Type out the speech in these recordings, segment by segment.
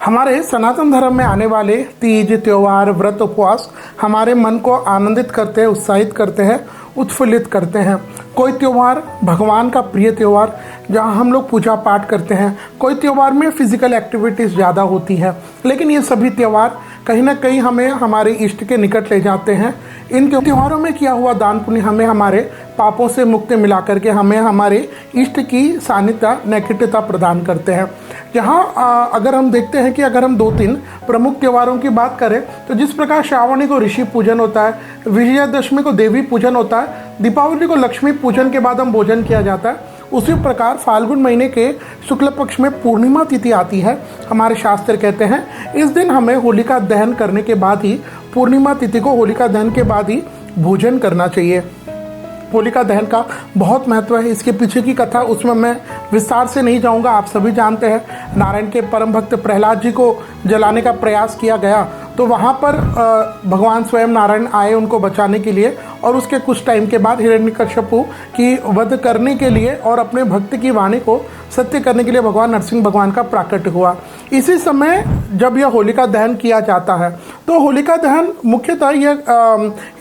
हमारे सनातन धर्म में आने वाले तीज, त्योहार, व्रत, उपवास हमारे मन को आनंदित करते हैं, उत्साहित करते हैं, उत्फुल्लित करते हैं। कोई त्यौहार भगवान का प्रिय त्यौहार जहाँ हम लोग पूजा पाठ करते हैं, कोई त्यौहार में फिजिकल एक्टिविटीज़ ज़्यादा होती है, लेकिन ये सभी त्यौहार कहीं ना कहीं हमें हमारे इष्ट के निकट ले जाते हैं। इन त्योहारों में किया हुआ दान पुण्य हमें हमारे पापों से मुक्ति मिला करके हमें हमारे इष्ट की सानिध्य, नैकट्यता प्रदान करते हैं। जहाँ अगर हम देखते हैं कि अगर हम 2-3 प्रमुख त्योहारों की बात करें तो जिस प्रकार श्रावणी को ऋषि पूजन होता है, विजयादशमी को देवी पूजन होता है, दीपावली को लक्ष्मी पूजन के बाद हम भोजन किया जाता है, उसी प्रकार फाल्गुन महीने के शुक्ल पक्ष में पूर्णिमा तिथि आती है। हमारे शास्त्र कहते हैं इस दिन हमें होलिका दहन करने के बाद ही, पूर्णिमा तिथि को होलिका दहन के बाद ही भोजन करना चाहिए। होलिका दहन का बहुत महत्व है, इसके पीछे की कथा उसमें मैं विस्तार से नहीं जाऊंगा, आप सभी जानते हैं। नारायण के परम भक्त प्रहलाद जी को जलाने का प्रयास किया गया तो वहाँ पर भगवान स्वयं नारायण आए उनको बचाने के लिए, और उसके कुछ टाइम के बाद हिरण्यकश्यपु की वध करने के लिए और अपने भक्त की वाणी को सत्य करने के लिए भगवान नरसिंह भगवान का प्राकट्य हुआ। इसी समय जब यह होलिका दहन किया जाता है तो होलिका दहन मुख्यतः यह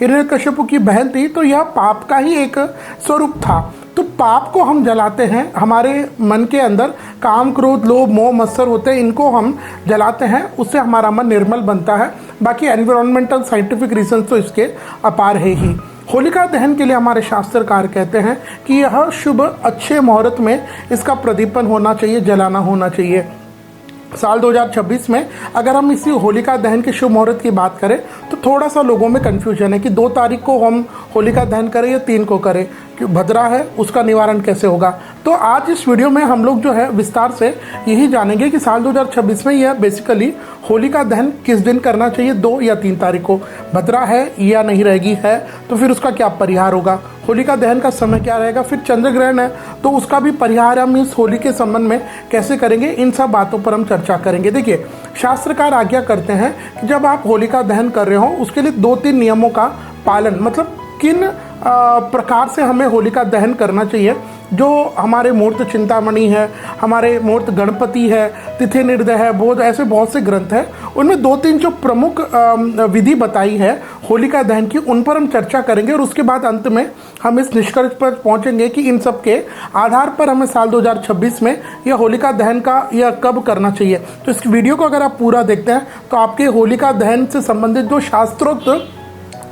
हिरण्यकश्यपु की बहन थी, तो यह पाप का ही एक स्वरूप था। तो पाप को हम जलाते हैं, हमारे मन के अंदर काम, क्रोध, लोभ, मोह, मत्सर होते हैं, इनको हम जलाते हैं, उससे हमारा मन निर्मल बनता है। बाकी एनवायरमेंटल साइंटिफिक रीजन तो इसके अपार है ही। होलिका दहन के लिए हमारे शास्त्रकार कहते हैं कि यह शुभ अच्छे मुहूर्त में इसका प्रदीपन होना चाहिए, जलाना होना चाहिए। साल 2026 में अगर हम इसी होलिका दहन के शुभ मुहूर्त की बात करें तो थोड़ा सा लोगों में कन्फ्यूजन है कि 2 तारीख को हम होलिका दहन करें या 3 को करें, क्यों भद्रा है उसका निवारण कैसे होगा। तो आज इस वीडियो में हम लोग जो है विस्तार से यही जानेंगे कि साल 2026 में यह बेसिकली होलिका दहन किस दिन करना चाहिए, 2 या 3 तारीख को। भद्रा है या नहीं रहेगी है तो फिर उसका क्या परिहार होगा, होलिका दहन का समय क्या रहेगा, फिर चंद्र ग्रहण है तो उसका भी परिहार हम इस होली के संबंध में कैसे करेंगे, इन सब बातों पर हम चर्चा करेंगे। देखिए, शास्त्रकार आज्ञा करते हैं कि जब आप होलिका दहन कर रहे हो उसके लिए 2-3 नियमों का पालन, मतलब किन प्रकार से हमें होलिका दहन करना चाहिए। जो हमारे मूर्त चिंतामणि है, हमारे मूर्त गणपति है, तिथि निर्दय है, बोध, ऐसे बहुत से ग्रंथ हैं, उनमें 2-3 जो प्रमुख विधि बताई है होलिका दहन की, उन पर हम चर्चा करेंगे और उसके बाद अंत में हम इस निष्कर्ष पर पहुंचेंगे कि इन सब के आधार पर हमें साल 2026 में यह होलिका दहन का यह कब करना चाहिए। तो इस वीडियो को अगर आप पूरा देखते हैं तो आपके होलिका दहन से संबंधित जो शास्त्रोक्त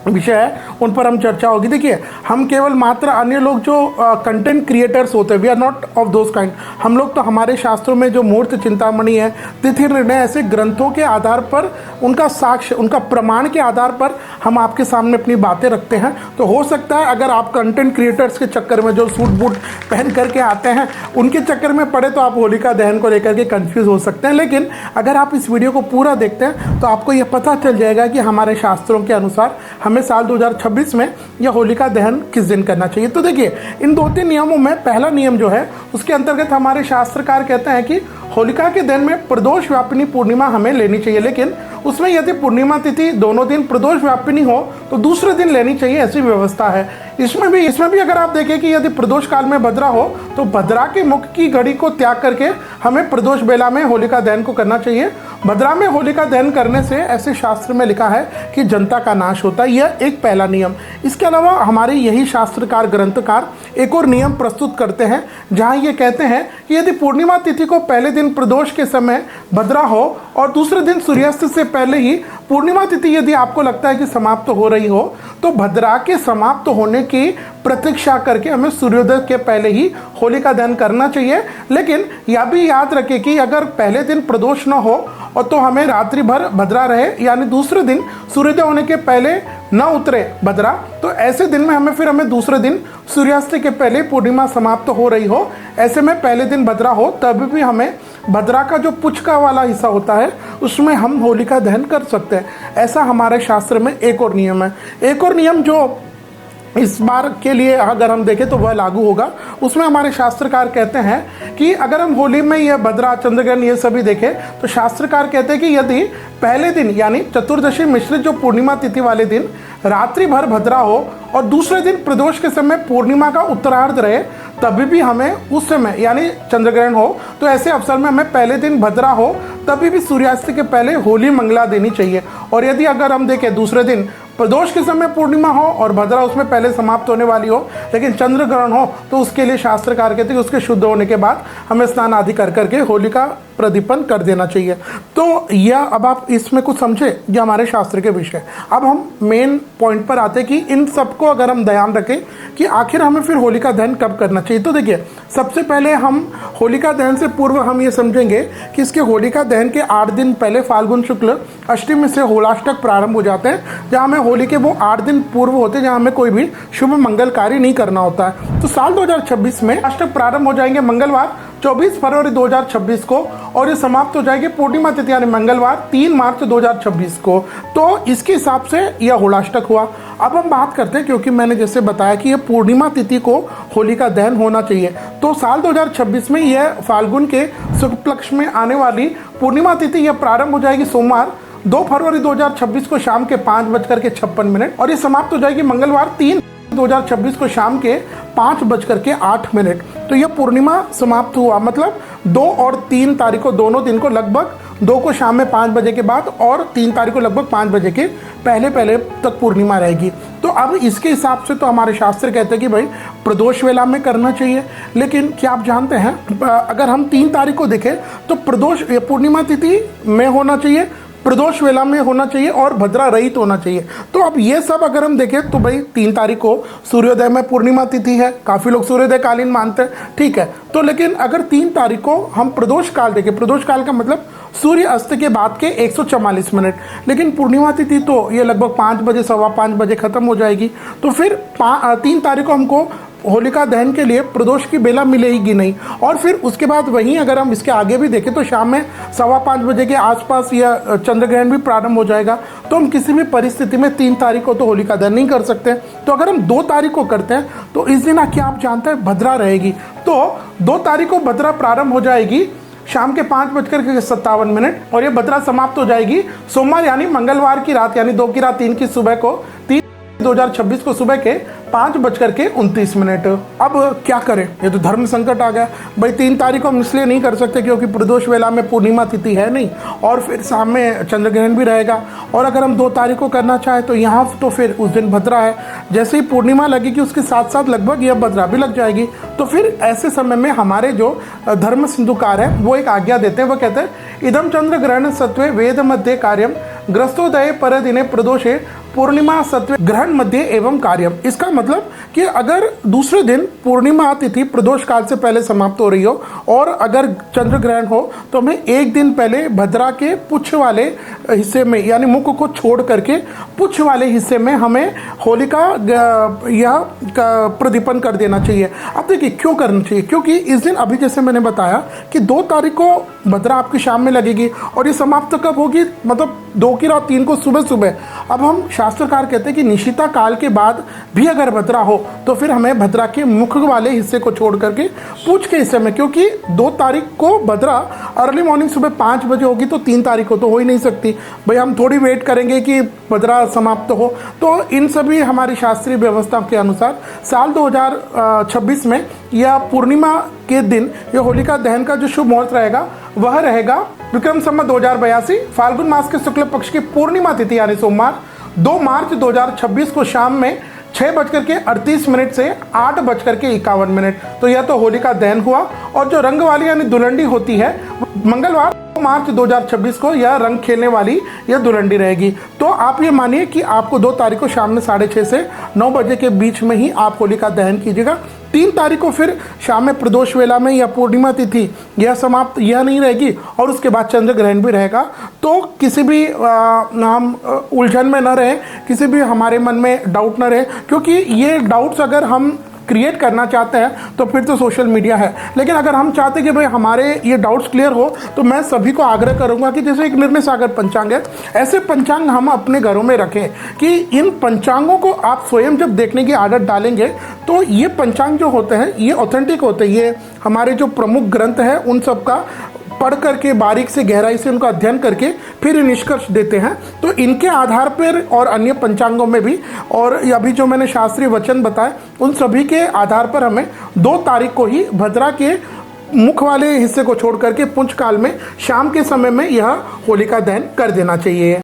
विषय है उन पर हम चर्चा होगी। देखिए, हम केवल मात्र अन्य लोग जो कंटेंट क्रिएटर्स होते हैं, we are not of those kind. हम लोग तो हमारे शास्त्रों में जो मूर्त चिंतामणि है, तिथि निर्णय, ऐसे ग्रंथों के आधार पर, उनका साक्ष्य, उनका प्रमाण के आधार पर हम आपके सामने अपनी बातें रखते हैं। तो हो सकता है अगर आप कंटेंट क्रिएटर्स के चक्कर में जो सूट बूट पहन करके आते हैं उनके चक्कर में पड़े तो आप होलिका दहन को लेकर के कन्फ्यूज़ हो सकते हैं, लेकिन अगर आप इस वीडियो को पूरा देखते हैं तो आपको यह पता चल जाएगा कि हमारे शास्त्रों के अनुसार हमें साल 2026 में यह होलिका दहन किस दिन करना चाहिए। तो देखिए, इन 2-3 नियमों में पहला नियम जो है उसके अंतर्गत हमारे शास्त्रकार कहते हैं कि होलिका के दिन में प्रदोष व्यापिनी पूर्णिमा हमें लेनी चाहिए, लेकिन उसमें यदि पूर्णिमा तिथि दोनों दिन प्रदोष व्यापिनी हो तो दूसरे दिन लेनी चाहिए, ऐसी व्यवस्था है। इसमें भी अगर आप देखें कि यदि प्रदोष काल में भद्रा हो तो भद्रा के मुख की घड़ी को त्याग करके हमें प्रदोष बेला में होलिका दहन को करना चाहिए। भद्रा में होलिका दहन करने से ऐसे शास्त्र में लिखा है कि जनता का नाश होता है, यह एक पहला नियम। इसके अलावा हमारे यही शास्त्रकार ग्रंथकार एक और नियम प्रस्तुत करते हैं जहां ये कहते हैं कि यदि पूर्णिमा तिथि को पहले दिन प्रदोष के समय भद्रा हो और दूसरे दिन सूर्यास्त से पहले ही पूर्णिमा तिथि यदि आपको लगता है कि समाप्त हो रही हो तो भद्रा के समाप्त होने की प्रतीक्षा करके हमें सूर्योदय के पहले ही होलिका दहन करना चाहिए। लेकिन यह भी याद रखें कि अगर पहले दिन प्रदोष न हो और तो हमें रात्रि भर भद्रा रहे, यानी दूसरे दिन सूर्योदय होने के पहले न उतरे भद्रा, तो ऐसे दिन में हमें दूसरे दिन सूर्यास्त के पहले पूर्णिमा समाप्त हो रही हो, ऐसे में पहले दिन भद्रा हो तब भी हमें भद्रा का जो पुचका वाला हिस्सा होता है उसमें हम होलिका दहन कर सकते हैं। ऐसा हमारे शास्त्र में एक और नियम है। एक और नियम जो इस बार के लिए अगर हम देखें तो वह लागू होगा, उसमें हमारे शास्त्रकार कहते हैं कि अगर हम होली में यह भद्रा, चंद्रग्रहण ये सभी देखें तो शास्त्रकार कहते हैं कि यदि पहले दिन यानी चतुर्दशी मिश्रित जो पूर्णिमा तिथि वाले दिन रात्रि भर भद्रा हो और दूसरे दिन प्रदोष के समय पूर्णिमा का उत्तरार्ध रहे तभी भी हमें उस समय यानी चंद्रग्रहण हो तो ऐसे अवसर में हमें पहले दिन भद्रा हो तभी भी सूर्यास्त के पहले होली मंगला देनी चाहिए। और यदि अगर हम देखें दूसरे दिन प्रदोष के समय पूर्णिमा हो और भद्रा उसमें पहले समाप्त होने वाली हो लेकिन चंद्र ग्रहण हो तो उसके लिए शास्त्रकार कहते हैं कि उसके शुद्ध होने के बाद हमें स्नान आदि कर करके होली का प्रदीपन कर देना चाहिए। तो यह अब आप इसमें कुछ समझे ये हमारे शास्त्र के विषय। अब हम मेन पॉइंट पर आते हैं कि इन सबको अगर हम ध्यान रखें कि आखिर हमें फिर होलिका दहन कब करना चाहिए। तो देखिए सबसे पहले हम होलिका दहन से पूर्व हम ये समझेंगे कि इसके होलिका दहन के 8 दिन पहले फाल्गुन शुक्ल अष्टमी से होलाष्टक प्रारंभ हो जाते हैं जहाँ हमें होली के वो 8 दिन पूर्व होते हैं जहाँ हमें कोई भी शुभ मंगल कार्य नहीं करना होता है। तो साल 2026 में अष्टक प्रारंभ हो जाएंगे मंगलवार 24 फरवरी 2026 को और ये समाप्त हो जाएगी पूर्णिमा तिथि यानी मंगलवार 3 मार्च 2026 को। तो इसके हिसाब से यह होलाष्टक हुआ। अब हम बात करते हैं क्योंकि मैंने जैसे बताया कि यह पूर्णिमा तिथि को होली का दहन होना चाहिए तो साल 2026 में यह फाल्गुन के शुक्ल पक्ष में आने वाली पूर्णिमा तिथि यह प्रारंभ हो जाएगी सोमवार 2 फरवरी 2026 को शाम के 5:56 और ये समाप्त हो जाएगी मंगलवार 3 2026 को शाम के 5:08। तो यह पूर्णिमा समाप्त हुआ मतलब 2 और 3 तारीख को दोनों दिन को लगभग 2 को शाम में 5 बजे के बाद और 3 तारीख को लगभग 5 बजे के पहले तक पूर्णिमा रहेगी। तो अब इसके हिसाब से तो हमारे शास्त्र कहते हैं कि भाई प्रदोष वेला में करना चाहिए। लेकिन क्या आप जानते हैं अगर हम 3 तारीख को देखें तो प्रदोष पूर्णिमा तिथि में होना चाहिए, प्रदोष वेला में होना चाहिए और भद्रा रहित होना चाहिए। तो अब ये सब अगर हम देखें तो भाई 3 तारीख को सूर्योदय में पूर्णिमा तिथि है, काफ़ी लोग सूर्योदय कालीन मानते हैं, ठीक है। तो लेकिन अगर 3 तारीख को हम प्रदोष काल देखें, प्रदोष काल का मतलब सूर्य अस्त के बाद के 144 मिनट, लेकिन पूर्णिमा तिथि तो ये लगभग 5 बजे 5:15 बजे खत्म हो जाएगी। तो फिर 3 तारीख को हमको होलिका दहन के लिए प्रदोष की बेला मिलेगी नहीं। और फिर उसके बाद वहीं अगर हम इसके आगे भी देखें तो शाम में 5:15 बजे के आसपास यह चंद्र ग्रहण भी प्रारंभ हो जाएगा। तो हम किसी भी परिस्थिति में 3 तारीख को तो होलिका दहन नहीं कर सकते। तो अगर हम 2 तारीख को करते हैं तो इस दिन क्या आप जानते हैं भद्रा रहेगी। तो 2 तारीख को भद्रा प्रारंभ हो जाएगी शाम के 5:57 और ये भद्रा समाप्त हो जाएगी सोमवार यानी मंगलवार की रात यानी 2 की रात 3 की सुबह को 2026 को सुबह के 5:29। अब क्या करें, ये तो धर्म संकट आ गया भाई। 3 तारीख को हम इसलिए नहीं कर सकते क्योंकि प्रदोष वेला में पूर्णिमा तिथि है नहीं और फिर शाम में चंद्र ग्रहण भी रहेगा। और अगर हम 2 तारीख को करना चाहें तो यहाँ तो फिर उस दिन भद्रा है, जैसे ही पूर्णिमा लगेगी उसके साथ साथ लगभग यह भद्रा भी लग जाएगी। तो फिर ऐसे समय में हमारे जो धर्म सिंधुकार है वो एक आज्ञा देते हैं, वो कहते हैं इदम चंद्र ग्रहण सत्वे वेद मध्य कार्यम ग्रस्तोदय पर दिने प्रदोषे पूर्णिमा सत्व ग्रहण मध्य एवं कार्यम। इसका मतलब कि अगर दूसरे दिन पूर्णिमा तिथि प्रदोष काल से पहले समाप्त हो रही हो और अगर चंद्र ग्रहण हो तो हमें एक दिन पहले भद्रा के पुच्छ वाले हिस्से में यानी मुख को छोड़ करके पुच्छ वाले हिस्से में हमें होलिका यह प्रदीपन कर देना चाहिए। अब देखिए क्यों करना चाहिए, क्योंकि इस दिन अभी जैसे मैंने बताया कि 2 तारीख को भद्रा आपकी शाम में लगेगी और ये समाप्त कब होगी, मतलब 2 की रात 3 को सुबह। अब हम शास्त्रकार कहते हैं कि निशिता काल के बाद भी अगर भद्रा हो तो फिर हमें भद्रा के मुख वाले हिस्से को छोड़ करके पूंछ के हिस्से में, क्योंकि 2 तारीख को भद्रा अर्ली मॉर्निंग सुबह 5 बजे होगी तो 3 तारीख को तो हो ही नहीं सकती भाई। हम थोड़ी वेट करेंगे कि भद्रा समाप्त हो। तो इन सभी हमारी शास्त्रीय व्यवस्था के अनुसार साल 2026 में या पूर्णिमा के दिन यह होलिका दहन का जो शुभ मुहूर्त रहेगा वह रहेगा विक्रम संवत 2082 फाल्गुन मास के शुक्ल पक्ष की पूर्णिमा तिथि यानी सोमवार 2 मार्च 2026 को शाम में 6:38 से 8:51। तो यह तो होलिका दहन हुआ। और जो रंग वाली यानी दुलंडी होती है मंगलवार 2 मार्च 2026 को यह रंग खेलने वाली यह दुलंडी रहेगी। तो आप ये मानिए कि आपको 2 तारीख को शाम में 6:30 से 9 बजे के बीच में ही आप होलिका दहन कीजिएगा। 3 तारीख को फिर शाम में प्रदोष वेला में या पूर्णिमा तिथि यह समाप्त यह नहीं रहेगी और उसके बाद चंद्र ग्रहण भी रहेगा। तो किसी भी हम उलझन में न रहे, किसी भी हमारे मन में डाउट न रहे, क्योंकि ये डाउट्स अगर हम क्रिएट करना चाहते हैं तो फिर तो सोशल मीडिया है। लेकिन अगर हम चाहते हैं कि भाई हमारे ये डाउट्स क्लियर हो तो मैं सभी को आग्रह करूंगा कि जैसे एक निर्णय सागर पंचांग है ऐसे पंचांग हम अपने घरों में रखें कि इन पंचांगों को आप स्वयं जब देखने की आदत डालेंगे तो ये पंचांग जो होते हैं ये ऑथेंटिक होते हैं। ये हमारे जो प्रमुख ग्रंथ हैं उन सब का पढ़ करके बारीक से गहराई से उनका अध्ययन करके फिर निष्कर्ष देते हैं। तो इनके आधार पर और अन्य पंचांगों में भी, और अभी जो मैंने शास्त्रीय वचन बताए उन सभी के आधार पर हमें 2 तारीख को ही भद्रा के मुख वाले हिस्से को छोड़ करके पुंछ काल में शाम के समय में यह होलिका दहन कर देना चाहिए।